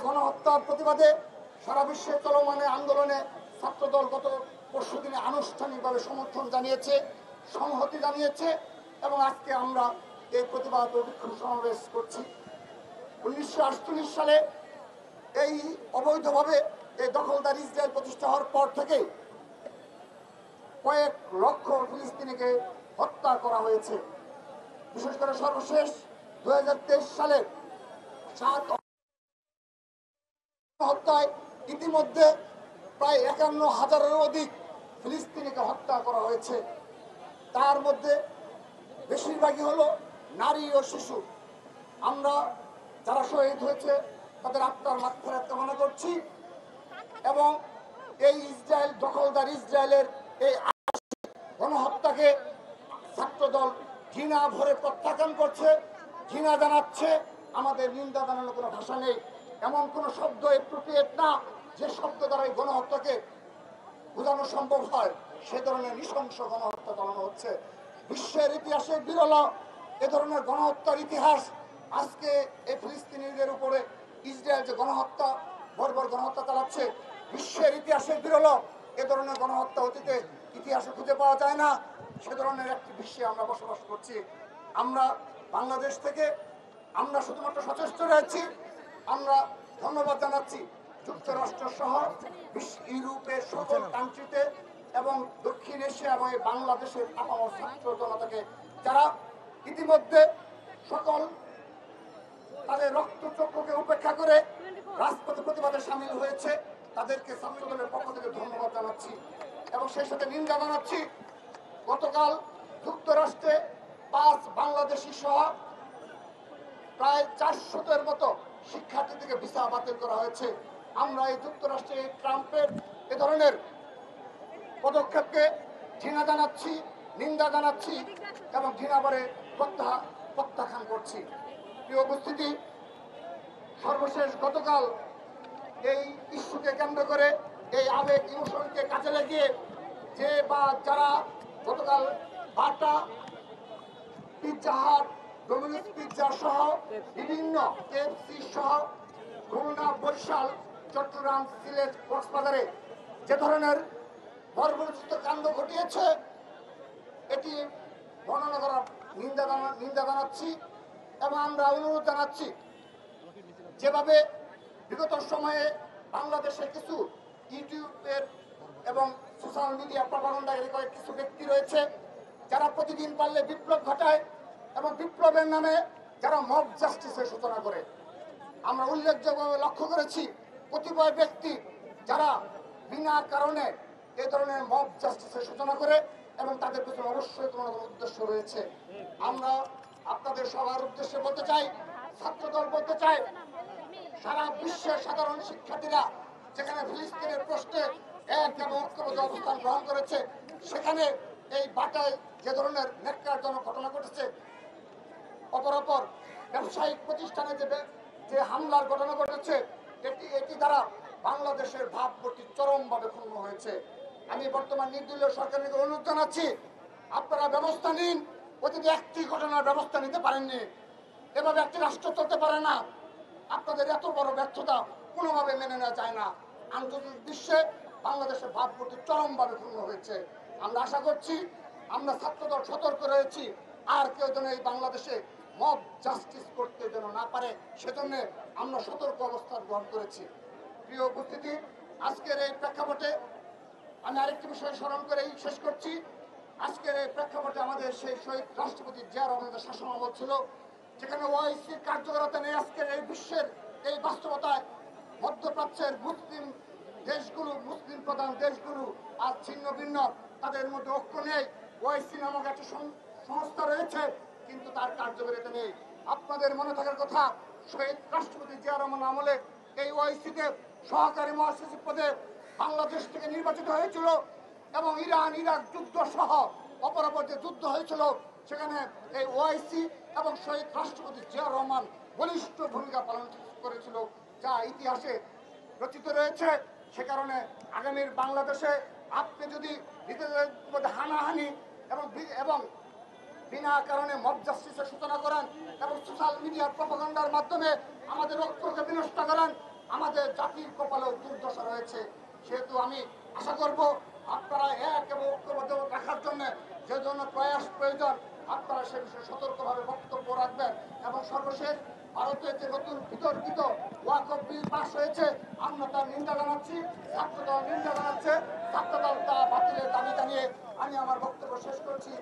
গণহত্যার প্রতিবাদে সারা বিশ্বে চলমান আন্দোলনে ছাত্রদল গত পরশুদিনে আনুষ্ঠানিকভাবে সমর্থন জানিয়েছে, সংহতি জানিয়েছে এবং আজকে আমরা এই প্রতিবাদ ও বিক্ষোভ সমাবেশ করছি। 1948 সালে এই অবৈধভাবে এই দখলদার ইসরায়েল প্রতিষ্ঠা হওয়ার পর থেকে কয়েক লক্ষ ফিলিস্তিনিকে হত্যা করা হয়েছে। বিশেষ করে সর্বশেষ 2023 সালে 7 হত্যায় ইতিমধ্যে প্রায় 51,000-এরও অধিক ফিলিস্তিনিকে হত্যা করা হয়েছে। তার মধ্যে বেশিরভাগই হলো নারী ও শিশু। আমরা যারা শহীদ হয়েছে তাদের আত্মার মাগফিরাত কামনা করছি এবং এই ইসরায়েল দখলদার ইসরায়েলের এই গণহত্যাকে ছাত্রদল ঘৃণা ভরে প্রত্যাখ্যান করছে, ঘৃণা জানাচ্ছে। আমাদের নিন্দা জানানোর কোনো ভাষা নেই, এমন কোনো শব্দ এপ্রোপ্রিয়েট না যে শব্দ দ্বারা এই গণহত্যাকে বোঝানো সম্ভব হয়। সে ধরনের নৃশংস গণহত্যা চালানো হচ্ছে। বিশ্বের ইতিহাসে বিরল এ ধরনের গণহত্যার ইতিহাস। আজকে এই ফিলিস্তিনিদের উপরে ইসরায়েল যে গণহত্যা, বর্বর গণহত্যা চালাচ্ছে, বিশ্বের ইতিহাসে বিরল। এ ধরনের গণহত্যা অতীতে ইতিহাসে খুঁজে পাওয়া যায় না। সে ধরনের একটি বিশ্বে আমরা বসবাস করছি। আমরা বাংলাদেশ থেকে আমরা শুধুমাত্র সচেষ্ট রয়েছি। আমরা ধন্যবাদ জানাচ্ছি যুক্তরাষ্ট্র সহ ইউরোপের সকল কান্ট্রিতে এবং দক্ষিণ এশিয়া এবং বাংলাদেশের আপামর ছাত্র জনতাকে যারা ইতিমধ্যে সকল তাদের রক্তচক্ষুকে উপেক্ষা করে রাজপথে প্রতিবাদে সামিল হয়েছে। তাদেরকে ছাত্রদলের পক্ষ থেকে ধন্যবাদ জানাচ্ছি এবং সেই সাথে নিন্দা জানাচ্ছি গতকাল যুক্তরাষ্ট্রে 5 বাংলাদেশি সহ প্রায় 400-এর মতো শিক্ষার্থী থেকে ভিসা বাতিল করা হয়েছে। আমরা এই যুক্তরাষ্ট্রে ট্রাম্পের এ ধরনের পদক্ষেপকে ঘৃণা জানাচ্ছি, নিন্দা জানাচ্ছি এবং ঘৃণাভরে প্রত্যাখ্যান করছি। প্রিয় উপস্থিতি, সর্বশেষ গতকাল এই ইস্যুকে কেন্দ্র করে এই আবেগ ইমোশনকে কাজে লাগিয়ে যে বা যারা গতকাল বাটা, পিৎজা হাট, ডোমিনোস পিৎজা সহ বিভিন্ন কেএফসি সহ খুলনা, বরিশাল, চট্টগ্রাম, সিলেট, কক্সবাজারে যে ধরনের বর্বরোচিত কাণ্ড ঘটিয়েছে এটি বর্ণনা করার নিন্দা জানাচ্ছি এবং আমরা অনুরোধ জানাচ্ছি যেভাবে বিগত সময়ে বাংলাদেশে কিছু ইউটিউবের এবং সোশ্যাল মিডিয়া প্রপাগান্ডাকারী কয়েক কিছু ব্যক্তি রয়েছে যারা প্রতিদিন পারলে বিপ্লব ঘটায় এবং বিপ্লবের নামে যারা মব জাস্টিসের সূচনা করে। আমরা উল্লেখযোগ্যভাবে লক্ষ্য করেছি কতিপয় ব্যক্তি যারা বিনা কারণে এই ধরনের মব জাস্টিসের সূচনা করে এবং তাদের পিছনে অবশ্যই কোনো উদ্দেশ্য রয়েছে। আমরা আপনাদের সবার উদ্দেশ্যে বলতে চাই, ছাত্রদল বলতে চাই, সারা বিশ্বের সাধারণ শিক্ষার্থীরা যেখানে ফিলিস্তিনের প্রশ্নে এক এবং ঐক্যবদ্ধ অবস্থান গ্রহণ করেছে, সেখানে এই বাটায় যে ধরনের ন্যাক্কারজনক ঘটনা ঘটেছে, অপরাপর ব্যবসায়িক প্রতিষ্ঠানে যে হামলার ঘটনা ঘটেছে, এটি দ্বারা বাংলাদেশের ভাবমূর্তি চরমভাবে ক্ষুণ্ণ হয়েছে। আমি বর্তমান নির্দলীয় সরকারকে অনুরোধ জানাচ্ছি, আপনারা ব্যবস্থা নিন। অতীতে একটি ঘটনার ব্যবস্থা নিতে পারেননি। এভাবে একটি রাষ্ট্র চলতে পারে না। আপনাদের এত বড় ব্যর্থতা কোনোভাবে মেনে নেওয়া যায় না। আন্তর্জাতিক বিশ্বে বাংলাদেশের ভাবমূর্তি চরমভাবে ক্ষুণ্ণ হয়েছে। আমরা আশা করছি, আমরা ছাত্রদল সতর্ক রয়েছি, আর কেউ যেন এই বাংলাদেশে মব জাস্টিস করতে যেন না পারে, সেজন্য আমরা সতর্ক অবস্থান গ্রহণ করেছি। প্রিয় উপস্থিতি, আজকের এই প্রেক্ষাপটে আমি আরেকটি বিষয় স্মরণ করেই শেষ করছি। আজকের এই প্রেক্ষাপটে আমাদের সেই শহীদ রাষ্ট্রপতি জিয়া রহমানের শাসনামল ছিল, যেখানে ওআইসির কার্যকরতা নেই। আজকের এই বিশ্বের এই বাস্তবতায় মধ্যপ্রাচ্যের মুসলিম দেশগুলো, মুসলিম প্রধান দেশগুলো আজ ছিন্ন ভিন্ন, তাদের মধ্যে ঐক্য নেই। ওআইসি নামক একটা সংস্থা রয়েছে, কিন্তু তার কার্যকারিতা নেই। আপনাদের মনে থাকার কথা, শহীদ রাষ্ট্রপতি জিয়া রহমান আমলে এই ওআইসিতে সহকারী মহাসচিব পদে বাংলাদেশ থেকে নির্বাচিত হয়েছিল এবং ইরান ইরাক যুদ্ধ সহ অপরাপর যে যুদ্ধ হয়েছিল, সেখানে এই ওআইসি এবং শহীদ রাষ্ট্রপতি জিয়া রহমান বলিষ্ঠ ভূমিকা পালন করেছিল, যা ইতিহাসে রচিত রয়েছে। সে কারণে আগামীর বাংলাদেশে আপনি যদি নিজেদের মধ্যে হানাহানি এবং বিনা কারণে মব জাস্টিসের সূচনা করেন এবং সোশ্যাল মিডিয়ার প্রপাগান্ডার মাধ্যমে আমাদের ঐক্যকে বিনষ্ট করেন, আমাদের জাতির কপালেও দুর্দশা রয়েছে। সেহেতু আমি আশা করব আপনারা এক এবং ঐক্যবদ্ধ রাখার জন্য যে জন্য প্রয়াস প্রয়োজন আপনারা সে বিষয়ে সতর্কভাবে বক্তব্য রাখবেন। এবং সর্বশেষ ভারতের যে নতুন বিতর্কিত ওয়াকফ বিল পাস হয়েছে আমরা তার নিন্দা জানাচ্ছি, ছাত্রদল নিন্দা জানাচ্ছে, ছাত্রদল তা বাতিলের দাবি জানিয়ে আমি আমার বক্তব্য শেষ করছি।